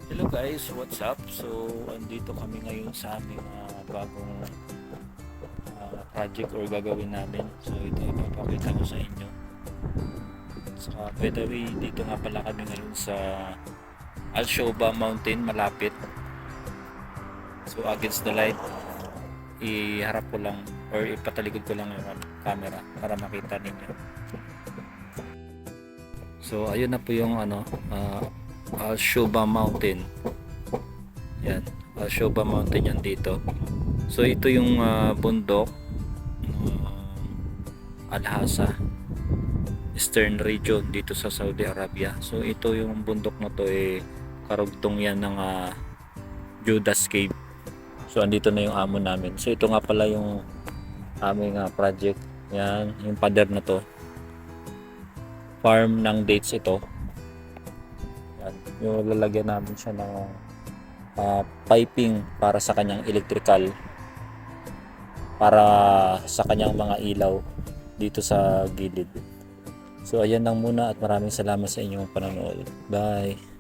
Hello guys, what's up? So, andito kami ngayon sa aming bagong project or gagawin namin. So, ito ipapakita ko sa inyo. So, by the way, dito nga pala kami ngayon sa Alshoba Mountain, malapit. So, against the light, iharap ko lang or ipatalikod ko lang yung camera para makita ninyo. So, ayun na po yung Alshoba Mountain. Yan, Alshoba Mountain yan dito. So ito yung bundok Al-Hasa Eastern Region dito sa Saudi Arabia. So ito yung bundok na to karugtong yan ng Judas Cave. So andito na yung amo namin. So ito nga pala yung aming project. Yan, yung pader na to. Farm ng dates ito. Yan, yung lalagyan namin siya ng piping para sa kanyang electrical, para sa kanyang mga ilaw dito sa gilid. So ayan lang muna at maraming salamat sa inyong panonood. Bye!